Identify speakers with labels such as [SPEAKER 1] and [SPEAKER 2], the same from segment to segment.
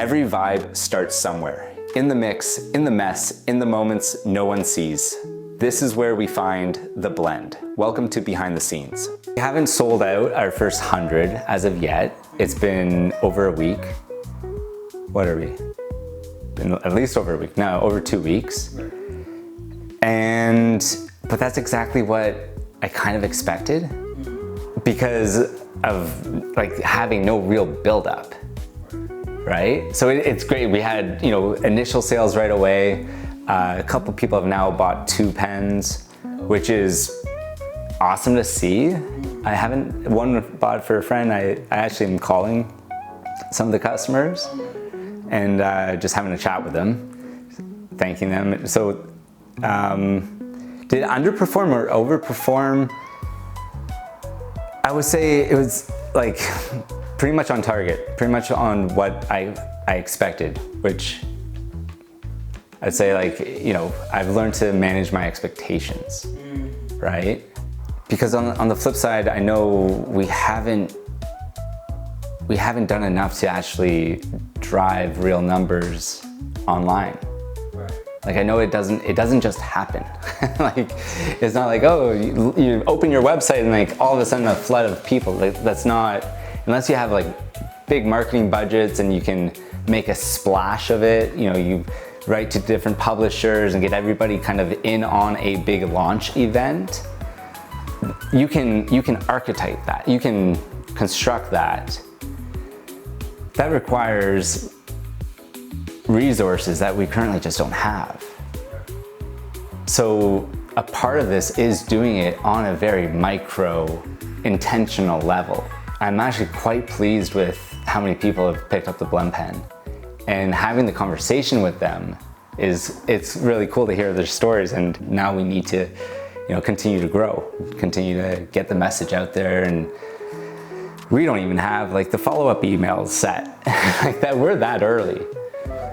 [SPEAKER 1] Every vibe starts somewhere. In the mix, in the mess, in the moments no one sees. This is where we find the blend. Welcome to Behind the Scenes. We haven't sold out our first 100 as of yet. It's been over a week. What are we? Been at least over a week. No, over 2 weeks. But that's exactly what I kind of expected because of like having no real buildup, right? So it's great. We had, initial sales right away. A couple people have now bought 2 pens, which is awesome to see. One bought for a friend. I actually am calling some of the customers and just having a chat with them, thanking them. So did it underperform or overperform? I would say it was like pretty much on target, pretty much on what I expected, which I'd say I've learned to manage my expectations, right? Because on the flip side, I know we haven't done enough to actually drive real numbers online. Like I know it doesn't just happen. Like it's not like, oh, you open your website and like all of a sudden a flood of people. Like that's not, unless you have like big marketing budgets and you can make a splash of it, you write to different publishers and get everybody kind of in on a big launch event. You can archetype that, you can construct that. That requires resources that we currently just don't have. So a part of this is doing it on a very micro, intentional level. I'm actually quite pleased with how many people have picked up the blend pen, and having the conversation with them it's really cool to hear their stories. And now we need to continue to grow, continue to get the message out there. And we don't even have like the follow-up emails set like that. We're that early.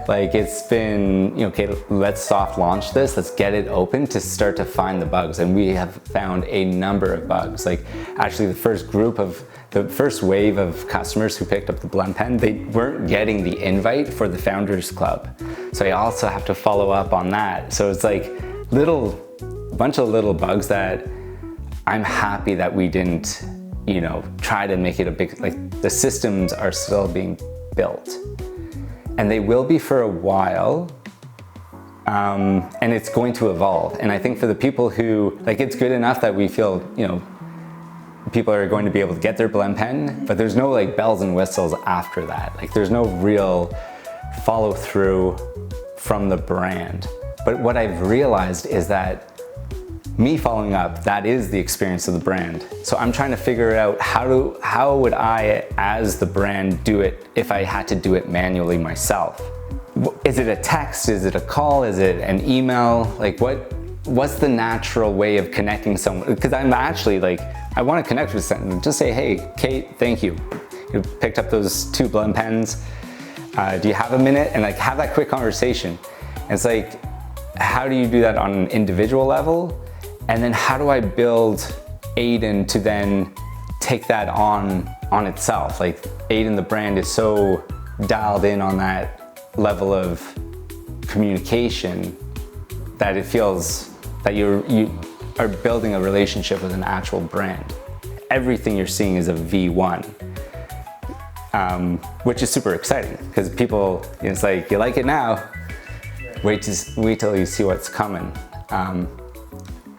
[SPEAKER 1] Like it's been, okay, let's soft launch this, let's get it open to start to find the bugs. And we have found a number of bugs. Like actually the first wave of customers who picked up the blend pen, they weren't getting the invite for the Founders Club. So I also have to follow up on that. So it's like a bunch of little bugs that I'm happy that we didn't, try to make it a big, like the systems are still being built. And they will be for a while, and it's going to evolve. And I think for the people who, it's good enough that we feel, people are going to be able to get their blend pen, but there's no bells and whistles after that. Like there's no real follow through from the brand. But what I've realized is that me following up, that is the experience of the brand. So I'm trying to figure out how would I, as the brand, do it if I had to do it manually myself? Is it a text? Is it a call? Is it an email? Like what's the natural way of connecting someone? Because I'm actually I want to connect with someone. Just say, hey, Kate, thank you. You picked up those 2 blend pens. Do you have a minute? And have that quick conversation. And it's like, how do you do that on an individual level? And then how do I build Aiden to then take that on itself? Like Aiden, the brand, is so dialed in on that level of communication that it feels that you are building a relationship with an actual brand. Everything you're seeing is a V1, which is super exciting because people, it's like, you like it now, wait till you see what's coming.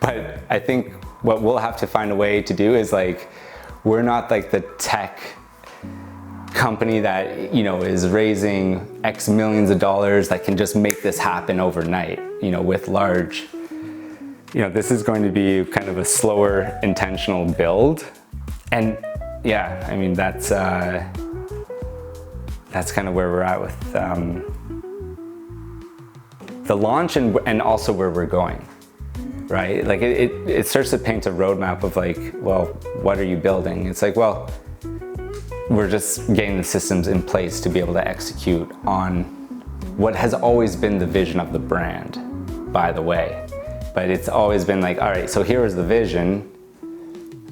[SPEAKER 1] But I think what we'll have to find a way to do is we're not the tech company that, is raising X millions of dollars that can just make this happen overnight, with large, this is going to be kind of a slower, intentional build. And yeah, I mean, that's kind of where we're at with the launch and also where we're going. Right? It starts to paint a roadmap of well, what are you building? It's well, we're just getting the systems in place to be able to execute on what has always been the vision of the brand, by the way. But it's always been all right, so here is the vision.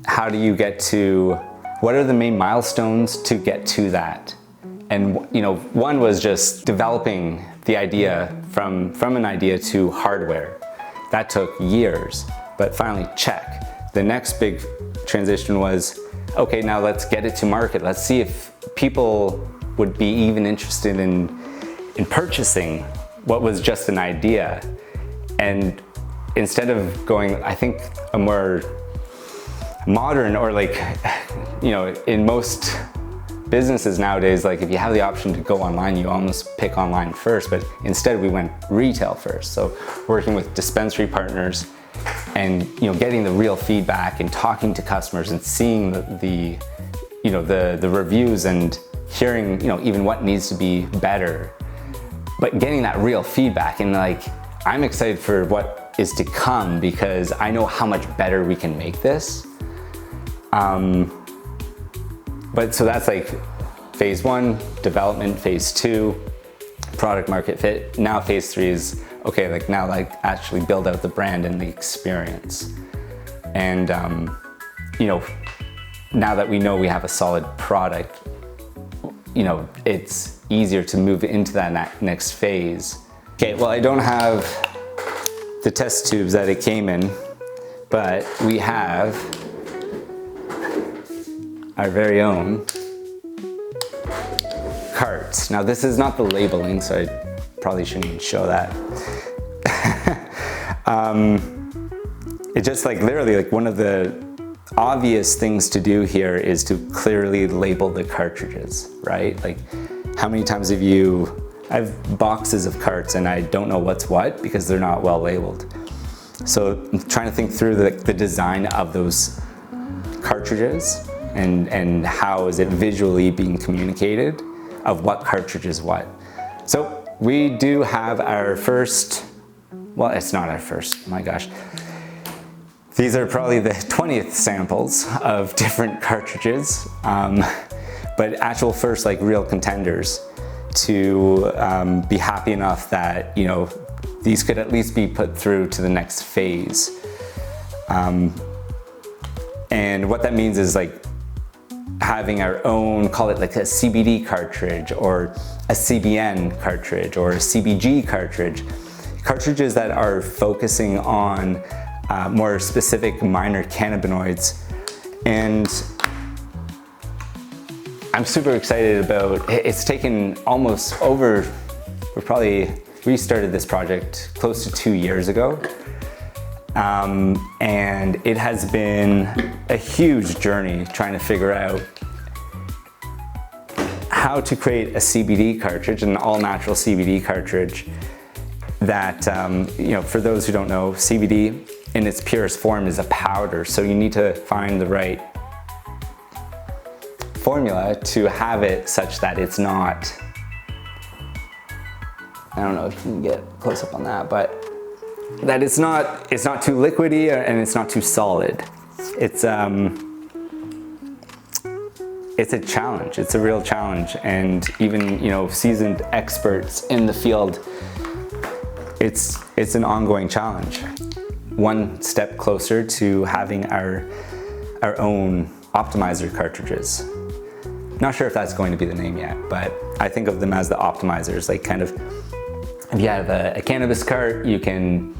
[SPEAKER 1] How do you get to, what are the main milestones to get to that? And one was just developing the idea from an idea to hardware. That took years, but finally check. The next big transition was, okay, now let's get it to market. Let's see if people would be even interested in purchasing what was just an idea. And instead of going, I think, a more modern, or like, in most businesses nowadays, like if you have the option to go online, you almost pick online first, but instead we went retail first. So working with dispensary partners and getting the real feedback and talking to customers and seeing the reviews and hearing even what needs to be better, but getting that real feedback. And like, I'm excited for what is to come because I know how much better we can make this. But so that's like phase 1, development, phase 2, product market fit. Now phase 3 is, okay, like now like actually build out the brand and the experience. And now that we know we have a solid product, it's easier to move into that next phase. Okay, well, I don't have the test tubes that it came in, but we have our very own carts. Now this is not the labeling, so I probably shouldn't even show that. It's just like literally like one of the obvious things to do here is to clearly label the cartridges, right? Like how many times I have boxes of carts and I don't know what's what because they're not well labeled. So I'm trying to think through the design of those cartridges and how is it visually being communicated of what cartridge is what. So we do have our first, well, it's not our first, my gosh. These are probably the 20th samples of different cartridges, but actual first like real contenders to be happy enough that, these could at least be put through to the next phase. And what that means is like having our own, call it like a CBD cartridge or a CBN cartridge or a CBG cartridge. Cartridges that are focusing on more specific minor cannabinoids. And I'm super excited about, it's taken almost over, we started this project close to 2 years ago. And it has been a huge journey trying to figure out how to create a CBD cartridge, an all-natural CBD cartridge that, for those who don't know, CBD in its purest form is a powder. So you need to find the right formula to have it such that it's not, I don't know if you can get close up on that, but that it's not too liquidy and it's not too solid. It's a challenge. It's a real challenge, and even seasoned experts in the field, it's an ongoing challenge. One step closer to having our own optimizer cartridges. Not sure if that's going to be the name yet, but I think of them as the optimizers, like kind of, if you have a cannabis cart, you can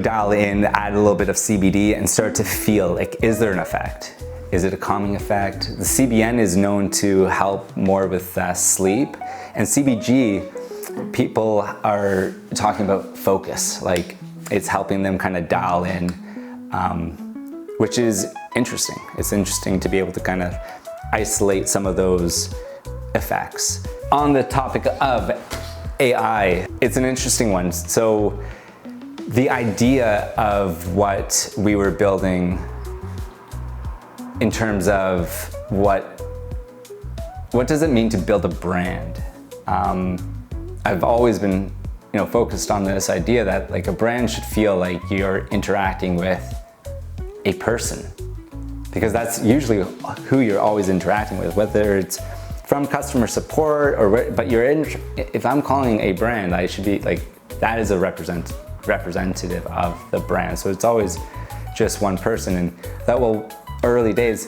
[SPEAKER 1] dial in, add a little bit of CBD and start to feel like, is there an effect? Is it a calming effect? The CBN is known to help more with sleep, and CBG, people are talking about focus, like it's helping them kind of dial in, which is interesting. It's interesting to be able to kind of isolate some of those effects. On the topic of AI, it's an interesting one. So the idea of what we were building in terms of what does it mean to build a brand? I've always been focused on this idea that like a brand should feel like you're interacting with a person, because that's usually who you're always interacting with, whether it's from customer support or but if I'm calling a brand, I should be like, that is a representative of the brand. So it's always just one person. And that will, early days,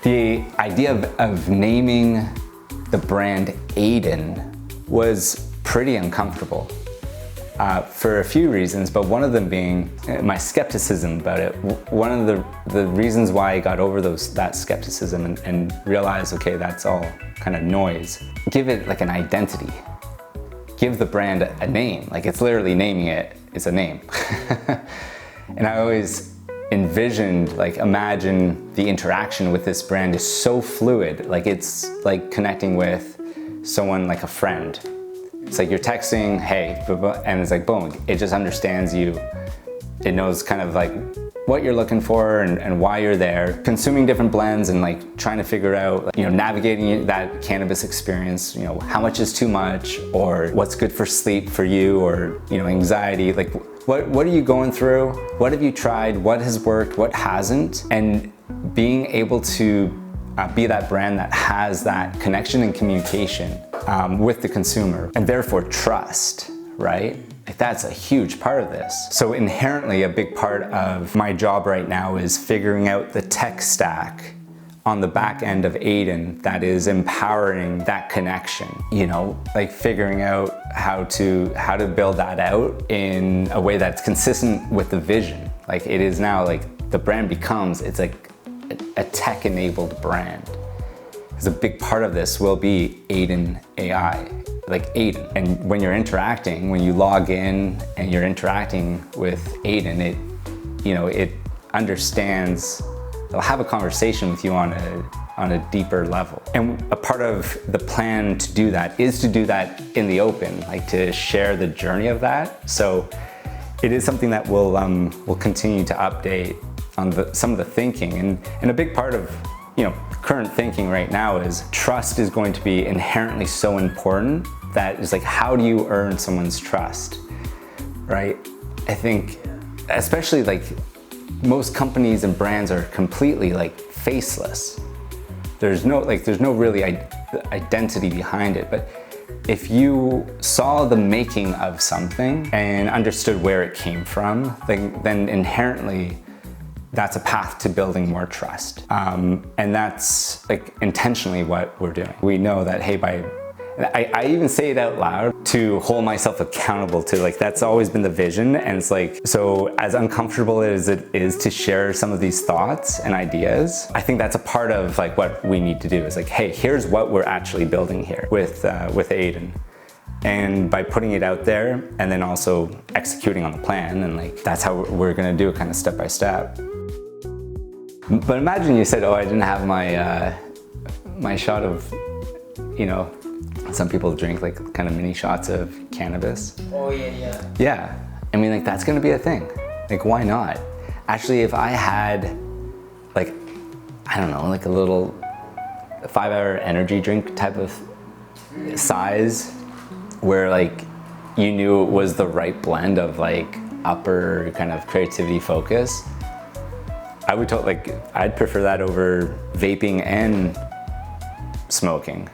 [SPEAKER 1] the idea of naming the brand Aiden was pretty uncomfortable for a few reasons, but one of them being my skepticism about it. One of the reasons why I got over that skepticism and realized, okay, that's all kind of noise. Give it like an identity. Give the brand a name. Like, it's literally naming it, it's a name. And I always envisioned, like, imagine the interaction with this brand is so fluid. Like, it's like connecting with someone like a friend. It's like you're texting, hey, and it's like, boom, it just understands you. It knows kind of like what you're looking for and why you're there. Consuming different blends and like trying to figure out, you know, navigating that cannabis experience, you know, how much is too much, or what's good for sleep for you, or, you know, anxiety. Like, what are you going through? What have you tried? What has worked? What hasn't? And being able to be that brand that has that connection and communication with the consumer, and therefore trust, right? Like, that's a huge part of this. So inherently, a big part of my job right now is figuring out the tech stack on the back end of Aiden that is empowering that connection. You know, like figuring out how to build that out in a way that's consistent with the vision. Like, it is now, like, the brand becomes, it's like a tech-enabled brand. Because a big part of this will be Aiden AI, like Aiden. And when you're interacting, when you log in and you're interacting with Aiden, it understands, they'll have a conversation with you on a deeper level. And a part of the plan to do that is to do that in the open, like to share the journey of that. So it is something that we'll continue to update on some of the thinking. And a big part of, you know, current thinking right now is trust is going to be inherently so important. That is like, how do you earn someone's trust, right? I think, especially like most companies and brands are completely like faceless. There's no really identity behind it. But if you saw the making of something and understood where it came from, then inherently that's a path to building more trust. And that's like intentionally what we're doing. We know that, hey, I even say it out loud to hold myself accountable to, like, that's always been the vision. And it's like, so as uncomfortable as it is to share some of these thoughts and ideas, I think that's a part of like what we need to do is like, hey, here's what we're actually building here with Aiden. And by putting it out there and then also executing on the plan, and like, that's how we're gonna do it kind of step by step. But imagine you said, oh, I didn't have my shot of, you know, some people drink like kind of mini shots of cannabis. Oh yeah. Yeah, I mean, like, that's gonna be a thing. Like, why not? Actually, if I had like, I don't know, like a little 5-hour energy drink type of size where like you knew it was the right blend of like upper kind of creativity focus, I'd prefer that over vaping and smoking.